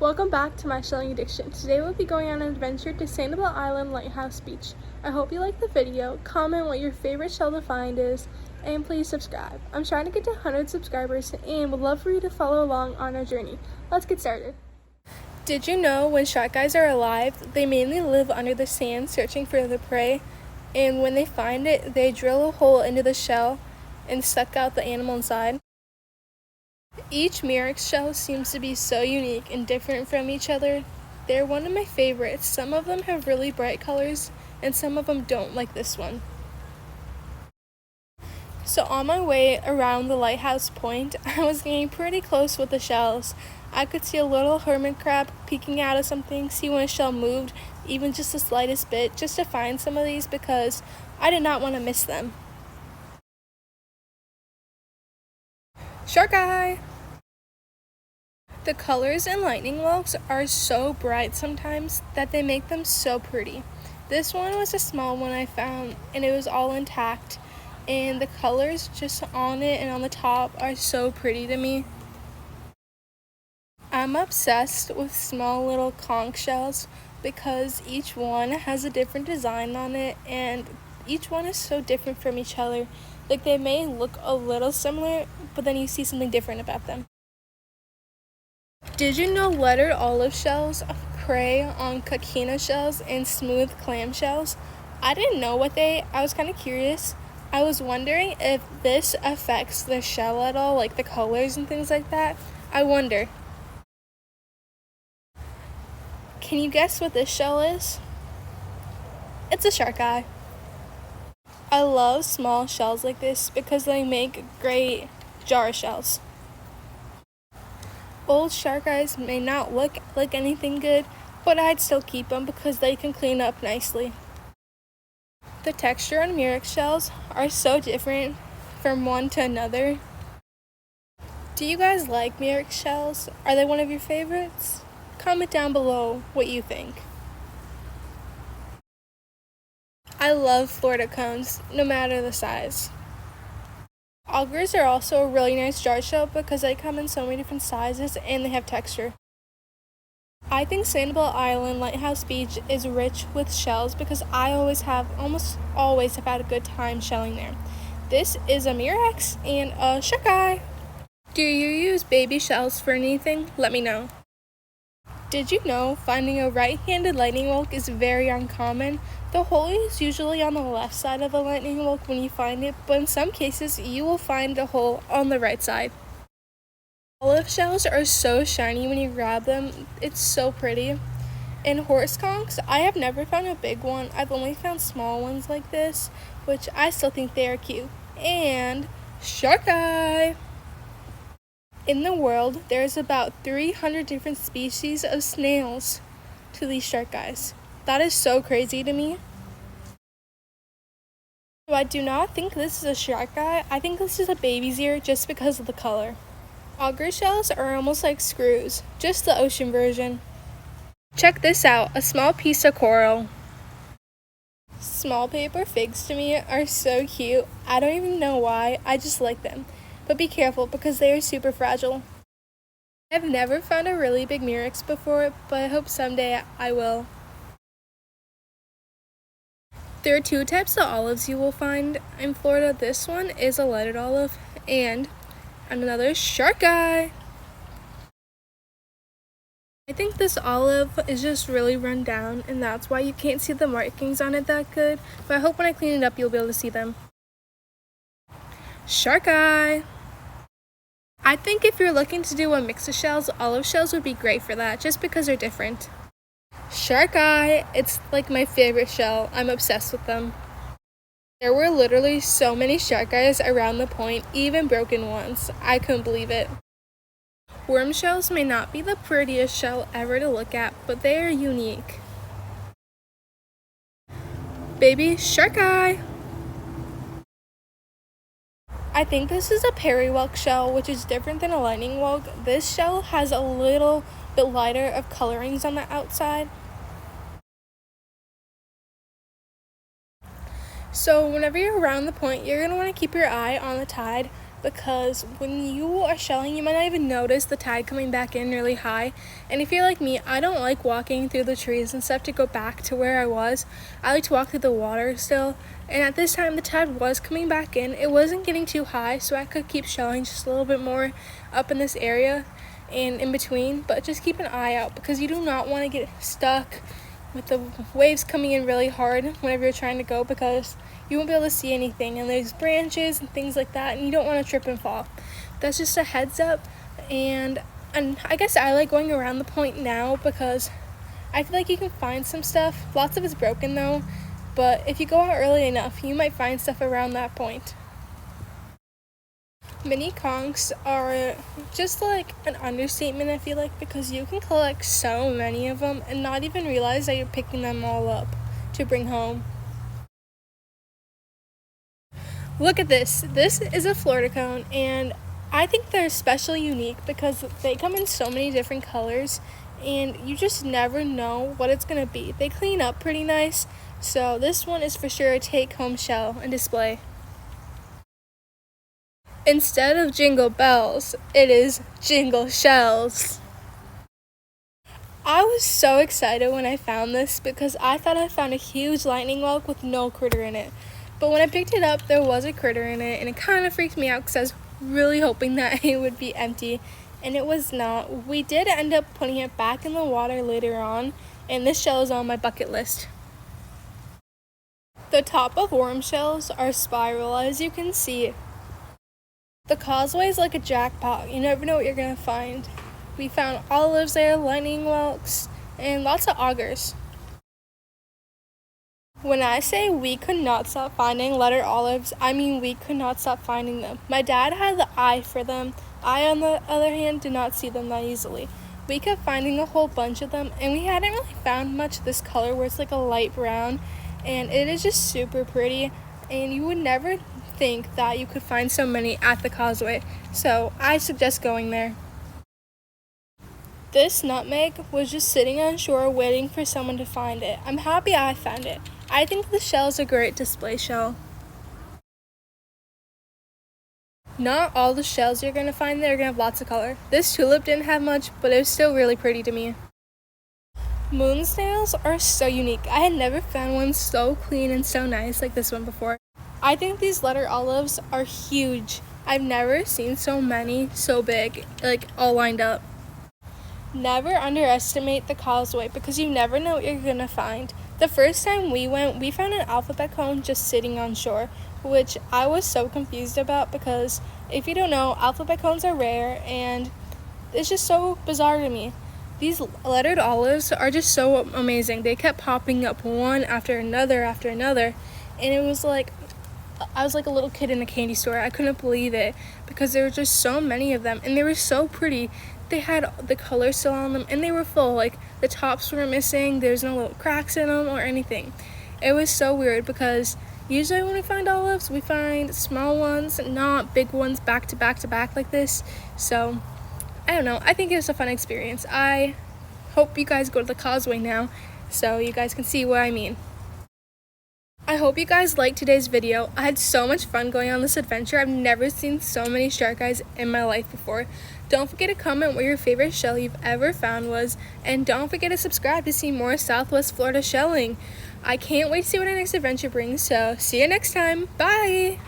Welcome back to my shelling addiction. Today we'll be going on an adventure to Sanibel Island Lighthouse Beach. I hope you like the video, comment what your favorite shell to find is, and please subscribe. I'm trying to get to 100 subscribers and would love for you to follow along on our journey. Let's get started. Did you know when shark eyes are alive, they mainly live under the sand searching for the prey, and when they find it, they drill a hole into the shell and suck out the animal inside? Each Muric shell seems to be so unique and different from each other. They're one of my favorites. Some of them have really bright colors and some of them don't, like this one. So on my way around the lighthouse point, I was getting pretty close with the shells. I could see a little hermit crab peeking out of something, see when a shell moved, even just the slightest bit, just to find some of these because I did not want to miss them. Shark eye! The colors in lightning whelks are so bright sometimes that they make them so pretty. This one was a small one I found and it was all intact, and the colors just on it and on the top are so pretty to me. I'm obsessed with small little conch shells because each one has a different design on it and each one is so different from each other. Like they may look a little similar, but then you see something different about them. Did you know lettered olive shells prey on coquina shells and smooth clam shells? I didn't know I was kind of curious. I was wondering if this affects the shell at all, like the colors and things like that. I wonder. Can you guess what this shell is? It's a shark eye. I love small shells like this because they make great jar shells. Old shark eyes may not look like anything good, but I'd still keep them because they can clean up nicely. The texture on Muric shells are so different from one to another. Do you guys like Muric shells? Are they one of your favorites? Comment down below what you think. I love Florida cones, no matter the size. Augers are also a really nice jar shell because they come in so many different sizes and they have texture. I think Sanibel Island Lighthouse Beach is rich with shells because I almost always have had a good time shelling there. This is a Muric and a shark eye. Do you use baby shells for anything? Let me know. Did you know finding a right-handed lightning whelk is very uncommon? The hole is usually on the left side of a lightning whelk when you find it, but in some cases you will find a hole on the right side. Olive shells are so shiny when you grab them. It's so pretty. In horse conchs, I have never found a big one. I've only found small ones like this, which I still think they are cute. And shark eye! In the world, there's about 300 different species of snails to these shark eyes. That is so crazy to me. So I do not think this is a shark eye. I think this is a baby's ear just because of the color. Auger shells are almost like screws, just the ocean version. Check this out, a small piece of coral. Small paper figs to me are so cute. I don't even know why, I just like them. But be careful because they are super fragile. I've never found a really big Muric before, but I hope someday I will. There are two types of olives you will find in Florida. This one is a lettered olive and another shark eye. I think this olive is just really run down and that's why you can't see the markings on it that good, but I hope when I clean it up you'll be able to see them. Shark eye! I think if you're looking to do a mix of shells, olive shells would be great for that just because they're different. Shark eye, it's like my favorite shell. I'm obsessed with them. There were literally so many shark eyes around the point, even broken ones. I couldn't believe it. Worm shells may not be the prettiest shell ever to look at, but they are unique. Baby shark eye! I think this is a Periwell shell, which is different than a lightning whelk. This shell has a little bit lighter of colorings on the outside. So whenever you're around the point, you're going to want to keep your eye on the tide because when you are shelling, you might not even notice the tide coming back in really high. And if you're like me, I don't like walking through the trees and stuff to go back to where I was. I like to walk through the water still. And at this time, the tide was coming back in. It wasn't getting too high, so I could keep shelling just a little bit more up in this area and in between. But just keep an eye out, because you do not want to get stuck with the waves coming in really hard whenever you're trying to go, because you won't be able to see anything, and there's branches and things like that, and you don't want to trip and fall. That's just a heads up. And I guess I like going around the point now because I feel like you can find some stuff. Lots of it's broken though, but if you go out early enough, you might find stuff around that point. Mini conchs are just like an understatement, I feel like, because you can collect so many of them and not even realize that you're picking them all up to bring home. Look at this. This is a Florida cone, and I think they're especially unique because they come in so many different colors, and you just never know what it's going to be. They clean up pretty nice, so this one is for sure a take-home shell and display. Instead of jingle bells, it is jingle shells. I was so excited when I found this because I thought I found a huge lightning whelk with no critter in it. But when I picked it up, there was a critter in it, and it kind of freaked me out because I was really hoping that it would be empty, and it was not. We did end up putting it back in the water later on, and this shell is on my bucket list. The top of worm shells are spiral, as you can see. The causeway is like a jackpot. You never know what you're going to find. We found olives there, lightning whelks, and lots of augers. When I say we could not stop finding letter olives, I mean we could not stop finding them. My dad had the eye for them. I, on the other hand, did not see them that easily. We kept finding a whole bunch of them, and we hadn't really found much of this color where it's like a light brown, and it is just super pretty, and you would never think that you could find so many at the causeway, so I suggest going there. This nutmeg was just sitting on shore waiting for someone to find it. I'm happy I found it. I think the shell is a great display shell. Not all the shells you're going to find there are going to have lots of color. This tulip didn't have much, but it was still really pretty to me. Moon snails are so unique. I had never found one so clean and so nice like this one before. I think these letter olives are huge. I've never seen so many so big, like all lined up. Never underestimate the causeway because you never know what you're going to find. The first time we went, we found an alphabet cone just sitting on shore, which I was so confused about because if you don't know, alphabet cones are rare and it's just so bizarre to me. These lettered olives are just so amazing. They kept popping up one after another, and it was like I was like a little kid in a candy store. I couldn't believe it because there were just so many of them, and they were so pretty. They had the color still on them, and they were full. Like the tops were missing. There's no little cracks in them or anything. It was so weird because usually when we find olives, we find small ones, not big ones back to back like this. So I don't know. I think it was a fun experience. I hope you guys go to the causeway now so you guys can see what I mean. I hope you guys liked today's video. I had so much fun going on this adventure. I've never seen so many shark eyes in my life before. Don't forget to comment what your favorite shell you've ever found was, and don't forget to subscribe to see more Southwest Florida shelling. I can't wait to see what our next adventure brings, so see you next time. Bye!